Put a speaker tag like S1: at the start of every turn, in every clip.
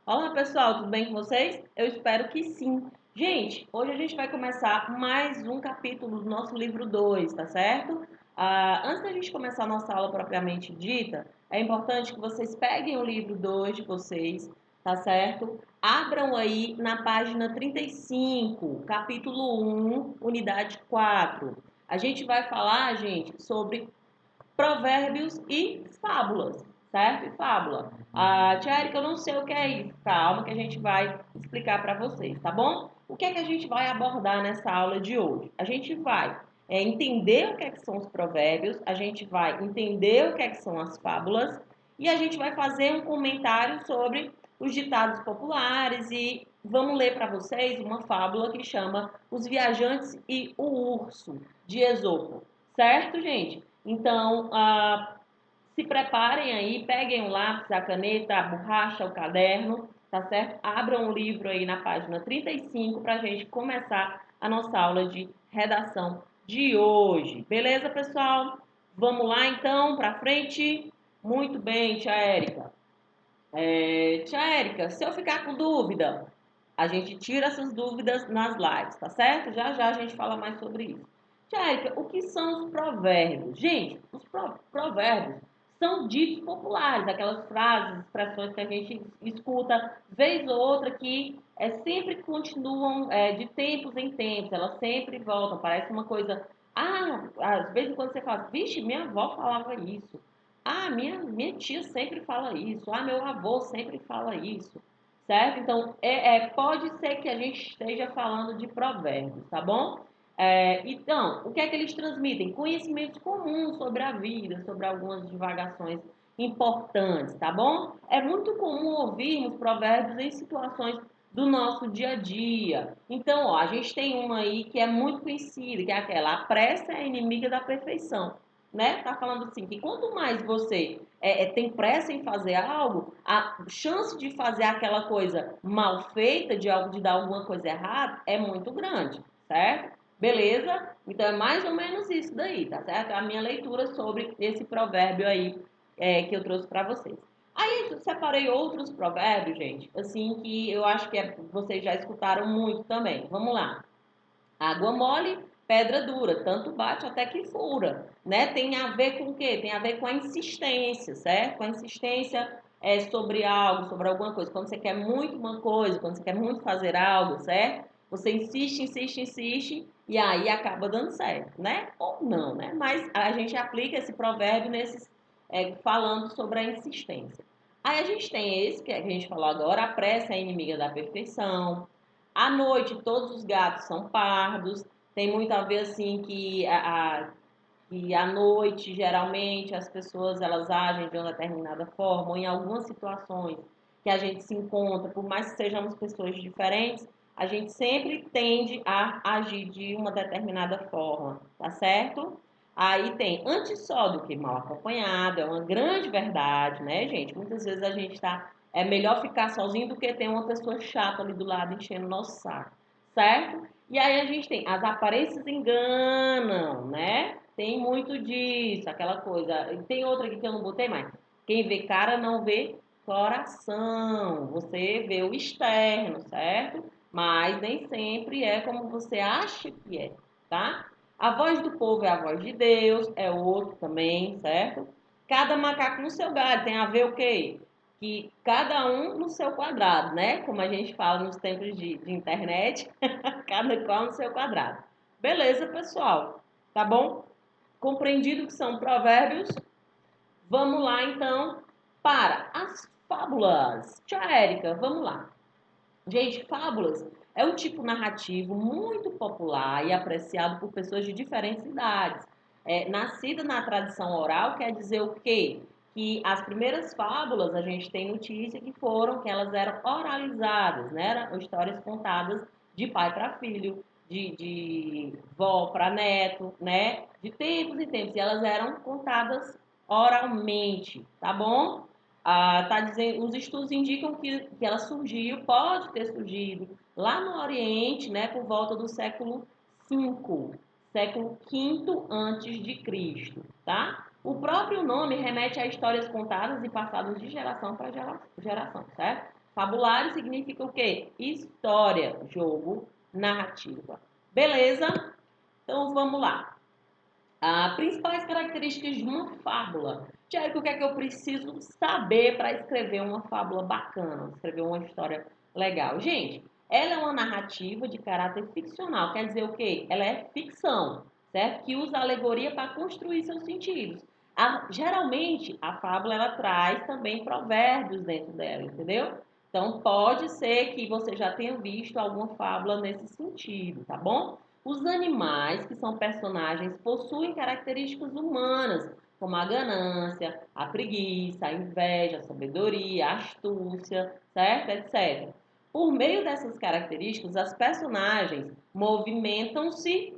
S1: Olá pessoal, tudo bem com vocês? Eu espero que sim. Gente, hoje a gente vai começar mais um capítulo do nosso livro 2, tá certo? Antes da gente começar a nossa aula propriamente dita, é importante que vocês peguem o livro 2 de vocês, tá certo? Abram aí na página 35, capítulo 1, unidade 4. A gente vai falar, gente, sobre provérbios e fábulas, certo? E fábula. Tia Erika, eu não sei o que é isso. Calma que a gente vai explicar para vocês, tá bom? O que é que a gente vai abordar nessa aula de hoje? A gente vai entender o que é que são os provérbios, a gente vai entender o que é que são as fábulas e a gente vai fazer um comentário sobre os ditados populares e vamos ler para vocês uma fábula que chama Os Viajantes e o Urso, de Esopo. Certo, gente? Então, se preparem aí, peguem o lápis, a caneta, a borracha, o caderno, tá certo? Abram o livro aí na página 35 para a gente começar a nossa aula de redação de hoje. Beleza, pessoal? Vamos lá então, para frente? Muito bem, tia Érica. Tia Érica, se eu ficar com dúvida, a gente tira essas dúvidas nas lives, tá certo? Já já a gente fala mais sobre isso. Tia Érica, o que são os provérbios? Gente, os provérbios são ditos populares, aquelas frases, expressões que a gente escuta vez ou outra que sempre continuam de tempos em tempos, elas sempre voltam, parece uma coisa. Às vezes quando você fala, vixe, minha avó falava isso. Minha tia sempre fala isso. Meu avô sempre fala isso. Certo? Então, pode ser que a gente esteja falando de provérbios, tá bom? Então, o que é que eles transmitem? Conhecimentos comuns sobre a vida, sobre algumas divagações importantes, tá bom? É muito comum ouvirmos provérbios em situações do nosso dia a dia. Então, ó, a gente tem uma aí que é muito conhecida, que é aquela: a pressa é inimiga da perfeição, né? Tá falando assim que quanto mais você tem pressa em fazer algo, a chance de fazer aquela coisa mal feita, de dar alguma coisa errada, é muito grande, certo? Beleza? Então é mais ou menos isso daí, tá certo? É a minha leitura sobre esse provérbio aí que eu trouxe para vocês. Aí eu separei outros provérbios, gente, assim que eu acho que vocês já escutaram muito também. Vamos lá. Água mole, pedra dura, tanto bate até que fura, né? Tem a ver com o quê? Tem a ver com a insistência, certo? Com a insistência sobre algo, sobre alguma coisa. Quando você quer muito uma coisa, quando você quer muito fazer algo, certo? Você insiste, insiste, insiste e aí acaba dando certo, né? Ou não, né? Mas a gente aplica esse provérbio nesses falando sobre a insistência. Aí a gente tem esse que a gente falou agora: a pressa é inimiga da perfeição. À noite, todos os gatos são pardos. Tem muito a ver assim que à noite, geralmente, as pessoas elas agem de uma determinada forma, ou em algumas situações que a gente se encontra, por mais que sejamos pessoas diferentes, a gente sempre tende a agir de uma determinada forma, tá certo? Aí tem antes só do que mal acompanhado, é uma grande verdade, né, gente? Muitas vezes a gente tá. É melhor ficar sozinho do que ter uma pessoa chata ali do lado enchendo o nosso saco, certo? E aí a gente tem as aparências enganam, né? Tem muito disso, aquela coisa. E tem outra aqui que eu não botei mais. Quem vê cara não vê coração. Você vê o externo, certo? Mas nem sempre é como você acha que é, tá? A voz do povo é a voz de Deus, é outro também, certo? Cada macaco no seu galho, tem a ver o quê? Que cada um no seu quadrado, né? Como a gente fala nos tempos de internet, cada qual no seu quadrado. Beleza, pessoal? Tá bom? Compreendido que são provérbios, vamos lá então para as fábulas. Tia Érica, vamos lá. Gente, fábulas é um tipo narrativo muito popular e apreciado por pessoas de diferentes idades. Nascida na tradição oral, quer dizer o quê? Que as primeiras fábulas a gente tem notícia que elas eram oralizadas, né? Eram histórias contadas de pai para filho, de vó para neto, né? De tempos em tempos. E elas eram contadas oralmente, tá bom? Tá dizendo, os estudos indicam que ela surgiu, pode ter surgido lá no Oriente, né, por volta do século V, século V antes de Cristo, tá? O próprio nome remete a histórias contadas e passadas de geração para geração, certo? Fabulário significa o quê? História, jogo, narrativa. Beleza? Então vamos lá. Principais características de uma fábula. Tiago, o que é que eu preciso saber para escrever uma fábula bacana, escrever uma história legal? Gente, ela é uma narrativa de caráter ficcional. Quer dizer o quê? Ela é ficção, certo? Que usa alegoria para construir seus sentidos. Geralmente, a fábula ela traz também provérbios dentro dela, entendeu? Então, pode ser que você já tenha visto alguma fábula nesse sentido, tá bom? Os animais, que são personagens, possuem características humanas, como a ganância, a preguiça, a inveja, a sabedoria, a astúcia, certo? Etc. Por meio dessas características, as personagens movimentam-se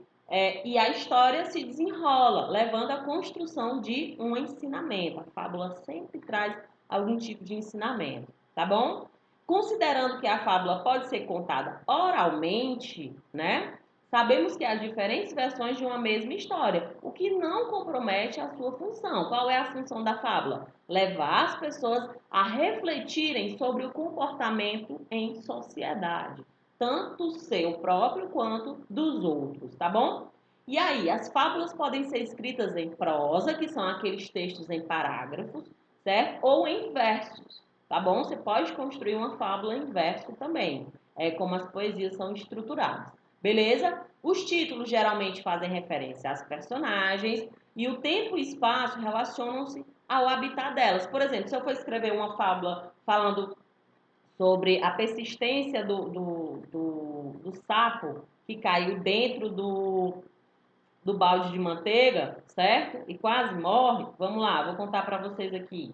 S1: e a história se desenrola, levando à construção de um ensinamento. A fábula sempre traz algum tipo de ensinamento, tá bom? Considerando que a fábula pode ser contada oralmente, né? Sabemos que há diferentes versões de uma mesma história, o que não compromete a sua função. Qual é a função da fábula? Levar as pessoas a refletirem sobre o comportamento em sociedade, tanto seu próprio quanto dos outros, tá bom? E aí, as fábulas podem ser escritas em prosa, que são aqueles textos em parágrafos, certo? Ou em versos, tá bom? Você pode construir uma fábula em verso também, como as poesias são estruturadas. Beleza? Os títulos geralmente fazem referência às personagens e o tempo e espaço relacionam-se ao habitat delas. Por exemplo, se eu for escrever uma fábula falando sobre a persistência do sapo que caiu dentro do balde de manteiga, certo? E quase morre. Vamos lá, vou contar para vocês aqui.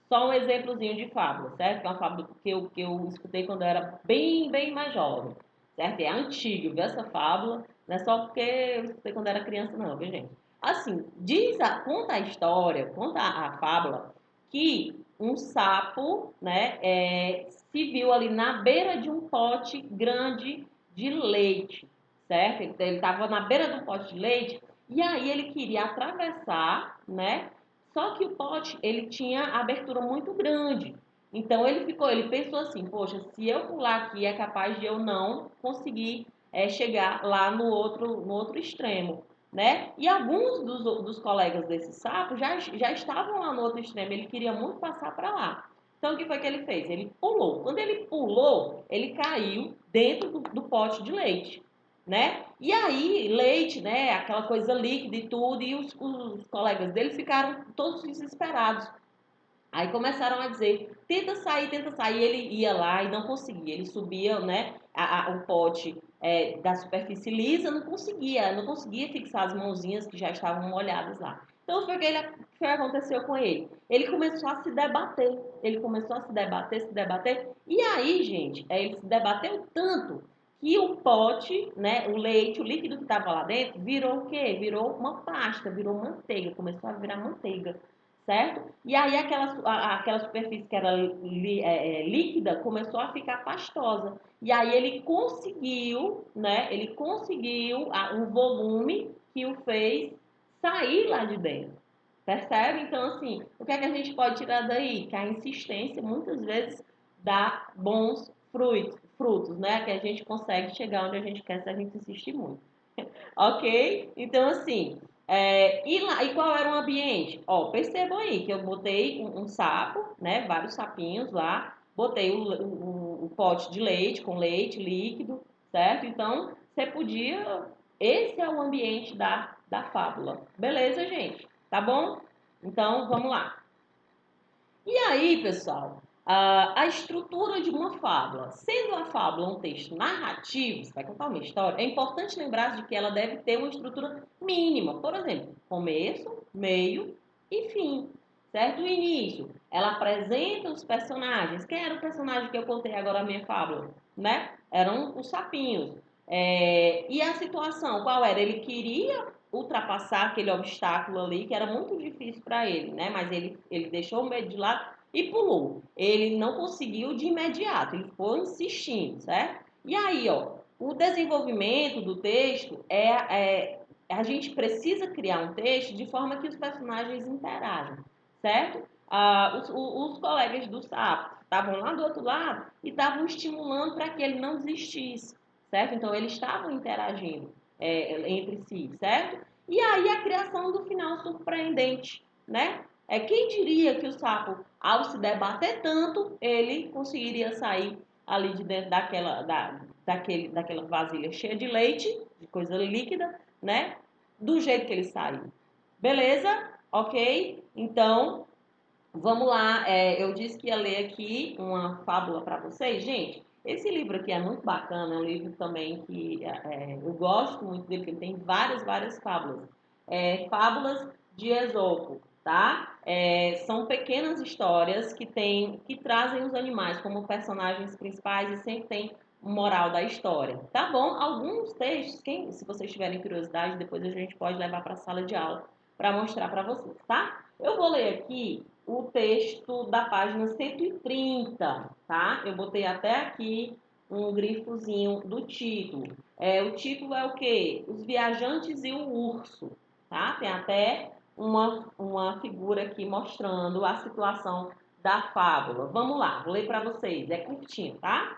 S1: Só um exemplozinho de fábula, certo? Que é uma fábula que eu escutei quando eu era bem mais jovem, certo? É antigo, viu essa fábula? Não é só porque eu escutei quando era criança, não, viu, gente? Assim, conta a história, conta a fábula, que um sapo, né, se viu ali na beira de um pote grande de leite, certo? Ele estava na beira do pote de leite e aí ele queria atravessar, né? Só que o pote ele tinha abertura muito grande. Então ele pensou assim, poxa, se eu pular aqui é capaz de eu não conseguir chegar lá no outro extremo, né? E alguns dos colegas desse sapo já estavam lá no outro extremo, ele queria muito passar para lá. Então, o que foi que ele fez? Ele pulou. Quando ele pulou, ele caiu dentro do pote de leite, né? E aí, leite, né? Aquela coisa líquida e tudo, e os colegas dele ficaram todos desesperados. Aí começaram a dizer, tenta sair, tenta sair. Ele ia lá e não conseguia. Ele subia, né, o pote da superfície lisa, não conseguia fixar as mãozinhas que já estavam molhadas lá. Então foi o que aconteceu com ele. Ele começou a se debater. Ele começou a se debater, se debater. E aí, gente, ele se debateu tanto que o pote, né, o leite, o líquido que estava lá dentro, virou o quê? Virou uma pasta, virou manteiga, começou a virar manteiga, certo? E aí aquela superfície que era líquida começou a ficar pastosa. E aí ele conseguiu, né? Ele conseguiu um volume que o fez sair lá de dentro. Percebe? Então, assim, o que é que a gente pode tirar daí? Que a insistência muitas vezes dá bons frutos, né? Que a gente consegue chegar onde a gente quer se a gente insistir muito. Ok? Então, assim, e qual era o ambiente? Ó, percebam aí que eu botei um sapo, né? Vários sapinhos lá. Botei o pote de leite com leite líquido, certo? Então, você podia. Esse é o ambiente da fábula. Beleza, gente? Tá bom? Então, vamos lá. E aí, pessoal, a estrutura de uma fábula. Sendo a fábula um texto narrativo, você vai contar uma história, é importante lembrar de que ela deve ter uma estrutura mínima. Por exemplo, começo, meio e fim. Certo? O início, ela apresenta os personagens. Quem era o personagem que eu contei agora na minha fábula? Né? Eram os sapinhos. E a situação, qual era? Ele queria ultrapassar aquele obstáculo ali que era muito difícil para ele, né? Mas ele deixou o medo de lado e pulou. Ele não conseguiu de imediato, ele foi insistindo, certo? E aí, ó, o desenvolvimento do texto a gente precisa criar um texto de forma que os personagens interajam, certo? Os colegas do sapo estavam lá do outro lado e estavam estimulando para que ele não desistisse, certo? Então, eles estavam interagindo entre si, certo? E aí a criação do final surpreendente, né? Quem diria que o sapo, ao se debater tanto, ele conseguiria sair ali de dentro daquela vasilha cheia de leite, de coisa líquida, né? Do jeito que ele saiu. Beleza? Ok? Então, vamos lá. Eu disse que ia ler aqui uma fábula para vocês. Gente, esse livro aqui é muito bacana. É um livro também que eu gosto muito dele, porque ele tem várias fábulas. Fábulas de Esopo, tá? São pequenas histórias que trazem os animais como personagens principais e sempre tem moral da história, tá bom? Alguns textos, se vocês tiverem curiosidade, depois a gente pode levar para a sala de aula para mostrar para vocês, tá? Eu vou ler aqui o texto da página 130, tá? Eu botei até aqui um grifozinho do título. O título é o quê? Os Viajantes e o Urso, tá? Tem até uma figura aqui mostrando a situação da fábula. Vamos lá, vou ler para vocês. É curtinho, tá?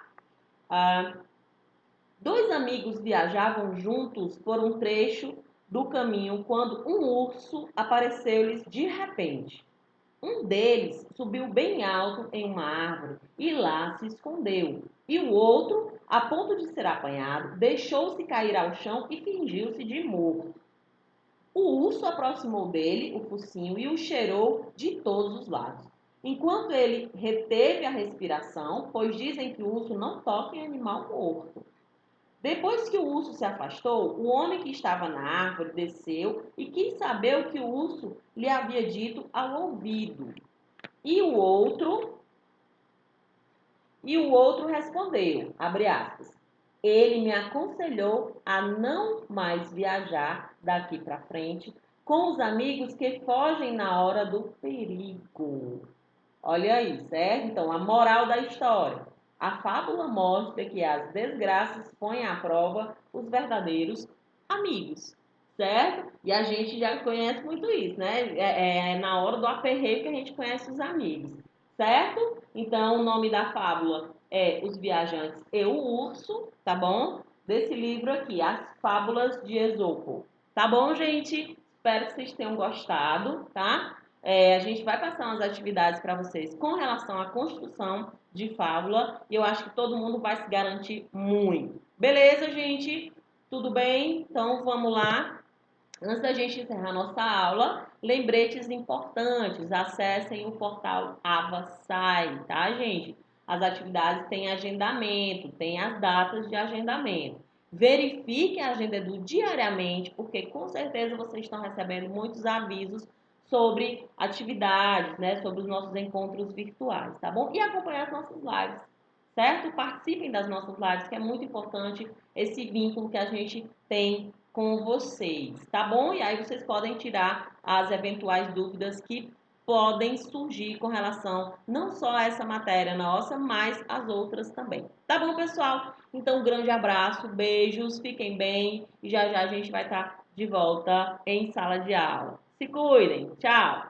S1: Dois amigos viajavam juntos por um trecho do caminho quando um urso apareceu-lhes de repente. Um deles subiu bem alto em uma árvore e lá se escondeu. E o outro, a ponto de ser apanhado, deixou-se cair ao chão e fingiu-se de morto. O urso aproximou dele o focinho e o cheirou de todos os lados. Enquanto ele reteve a respiração, pois dizem que o urso não toca em animal morto. Depois que o urso se afastou, o homem que estava na árvore desceu e quis saber o que o urso lhe havia dito ao ouvido. E o outro respondeu, abre aspas, ele me aconselhou a não mais viajar daqui para frente com os amigos que fogem na hora do perigo. Olha aí, certo? Então, a moral da história. A fábula mostra que as desgraças põem à prova os verdadeiros amigos, certo? E a gente já conhece muito isso, né? É na hora do aperreio que a gente conhece os amigos, certo? Então, o nome da fábula é Os Viajantes e o Urso, tá bom? Desse livro aqui, As Fábulas de Esopo. Tá bom, gente? Espero que vocês tenham gostado, tá? A gente vai passar umas atividades para vocês com relação à construção de fábula e eu acho que todo mundo vai se garantir muito. Beleza, gente? Tudo bem? Então vamos lá. Antes da gente encerrar nossa aula, lembretes importantes. Acessem o portal AvaSai, tá, gente? As atividades têm agendamento, tem as datas de agendamento. Verifique a agenda diariamente, porque com certeza vocês estão recebendo muitos avisos sobre atividades, né? Sobre os nossos encontros virtuais, tá bom? E acompanhar as nossas lives, certo? Participem das nossas lives, que é muito importante esse vínculo que a gente tem com vocês, tá bom? E aí vocês podem tirar as eventuais dúvidas que podem surgir com relação não só a essa matéria nossa, mas as outras também. Tá bom, pessoal? Então, um grande abraço, beijos, fiquem bem e já já a gente vai estar de volta em sala de aula. Se cuidem, tchau!